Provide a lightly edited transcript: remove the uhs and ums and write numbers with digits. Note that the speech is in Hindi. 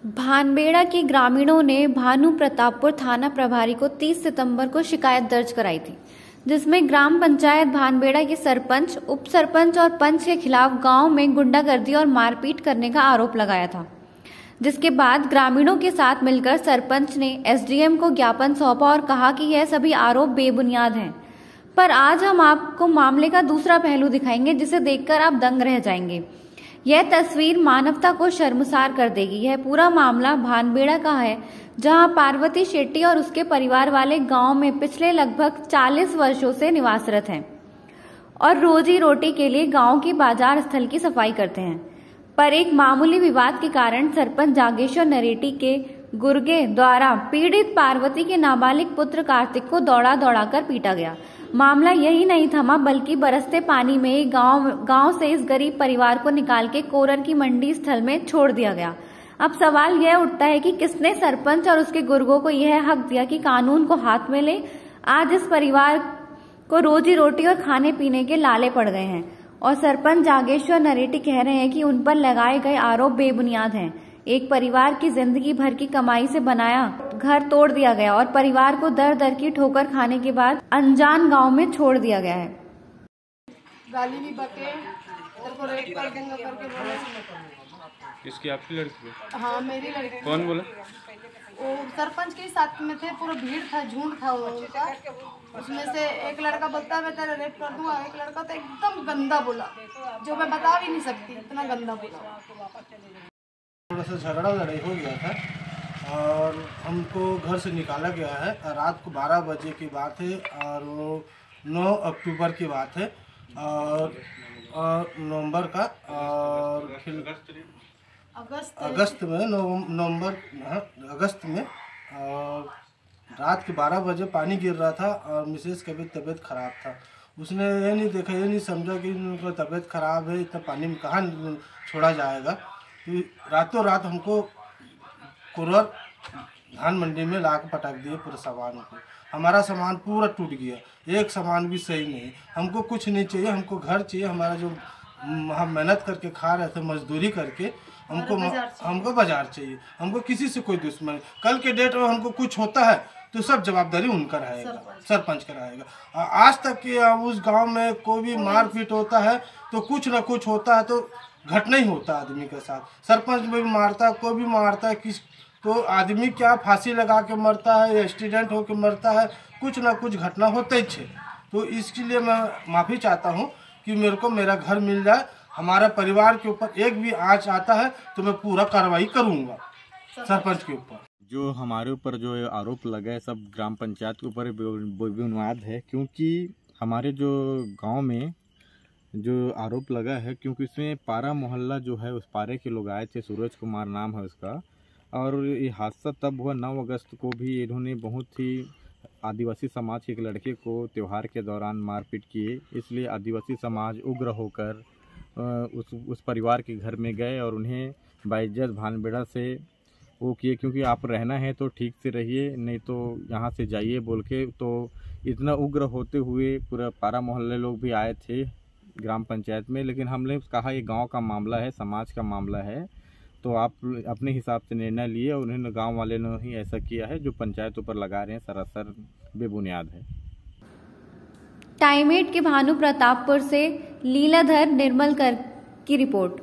भानबेड़ा के ग्रामीणों ने भानु प्रतापपुर थाना प्रभारी को 30 सितंबर को शिकायत दर्ज कराई थी, जिसमें ग्राम पंचायत भानबेड़ा के सरपंच, उप सरपंच और पंच के खिलाफ गांव में गुंडागर्दी और मारपीट करने का आरोप लगाया था। जिसके बाद ग्रामीणों के साथ मिलकर सरपंच ने एसडीएम को ज्ञापन सौंपा और कहा कि यह सभी आरोप बेबुनियाद हैं। पर आज हम आपको मामले का दूसरा पहलू दिखाएंगे, जिसे देखकर आप दंग रह जाएंगे। यह तस्वीर मानवता को शर्मसार कर देगी। यह पूरा मामला भानबेड़ा का है, जहां पार्वती शेट्टी और उसके परिवार वाले गांव में पिछले लगभग 40 वर्षों से निवासरत हैं और रोजी रोटी के लिए गांव की बाजार स्थल की सफाई करते हैं। पर एक मामूली विवाद के कारण सरपंच जागेश्वर नरेटी के गुर्गे द्वारा पीड़ित पार्वती के नाबालिग पुत्र कार्तिक को दौड़ा दौड़ाकर पीटा गया। मामला यही नहीं थमा, बल्कि बरसते पानी में ही गांव से इस गरीब परिवार को निकाल के कोरर की मंडी स्थल में छोड़ दिया गया। अब सवाल यह उठता है कि किसने सरपंच और उसके गुर्गों को यह हक दिया कि कानून को हाथ में ले। आज इस परिवार को रोजी रोटी और खाने पीने के लाले पड़ गए हैं और सरपंच जागेश्वर नरेटी कह रहे हैं कि उन पर लगाए गए आरोप बेबुनियाद हैं। एक परिवार की जिंदगी भर की कमाई से बनाया घर तोड़ दिया गया और परिवार को दर दर की ठोकर खाने के बाद अनजान गांव में छोड़ दिया गया है। गाली भी बके, तेरे को रेप कर देंगे करके बोले। किसकी, आपकी लड़की? हाँ, मेरी लड़की। कौन बोला? वो सरपंच के साथ में थे, पूरा भीड़ था, झुंड था उनका। उसमें से एक लड़का बोलता है मैं तेरा रेप कर दूंगा, एक लड़का तो एकदम गंदा बोला, जो मैं बता भी नहीं सकती, इतना गंदा बोला। थोड़ा सा झगड़ा लड़ाई हो गया था और हमको घर से निकाला गया है। रात को 12 बजे की बात है और वो 9 अक्टूबर की बात है और नवंबर का, और फिर अगस्त में, नवंबर अगस्त में, और रात के 12 बजे पानी गिर रहा था और मिसेस की भी तबीयत ख़राब था। उसने ये नहीं देखा, ये नहीं समझा कि उनका तबीयत ख़राब है, इतना पानी में कहाँ छोड़ा जाएगा। तो रातों रात हमको कुरर धान मंडी में ला के पटक दिए पूरे सामान को। हमारा सामान पूरा टूट गया, एक सामान भी सही नहीं। हमको कुछ नहीं चाहिए, हमको घर चाहिए। हमारा जो हम मेहनत करके खा रहे थे, मजदूरी करके, हमको बाजार चाहिए। हमको किसी से कोई दुश्मनी, कल के डेट में हमको कुछ होता है तो सब जवाबदारी उनका रहेगा, सरपंच का रहेगा। आज तक कि उस गांव में कोई भी मारपीट होता है तो कुछ ना कुछ होता है, तो घटना ही होता है आदमी के साथ। सरपंच भी मारता है, कोई भी मारता है, किस तो आदमी क्या फांसी लगा के मरता है, एक्सीडेंट होकर मरता है, कुछ ना कुछ घटना होते ही छे। तो इसके लिए मैं माफ़ी चाहता हूँ कि मेरे को मेरा घर मिल जाए। हमारा परिवार के ऊपर एक भी आँच आता है तो मैं पूरा कार्रवाई करूँगा सरपंच के ऊपर। जो हमारे ऊपर जो आरोप लगा है सब ग्राम पंचायत के ऊपर बेबुनियाद है, क्योंकि हमारे जो गांव में जो आरोप लगा है, क्योंकि इसमें पारा मोहल्ला जो है उस पारे के लोग आए थे, सूरज कुमार नाम है उसका। और ये हादसा तब हुआ 9 अगस्त को भी इन्होंने बहुत ही आदिवासी समाज के एक लड़के को त्यौहार के दौरान मारपीट किए। इसलिए आदिवासी समाज उग्र होकर उस परिवार के घर में गए और उन्हें बाइज्जत भानबेड़ा से वो किए, क्योंकि आप रहना है तो ठीक से रहिए, नहीं तो यहाँ से जाइए बोल के। तो इतना उग्र होते हुए पूरा पारा मोहल्ले लोग भी आए थे ग्राम पंचायत में, लेकिन हमने कहा ये गांव का मामला है, समाज का मामला है, तो आप अपने हिसाब से निर्णय लिए। और उन्होंने गांव वाले ने ही ऐसा किया है, जो पंचायत ऊपर लगा रहे हैं सरासर बेबुनियाद है। टाइम 8 के भानु प्रतापपुर से लीलाधर निर्मलकर की रिपोर्ट।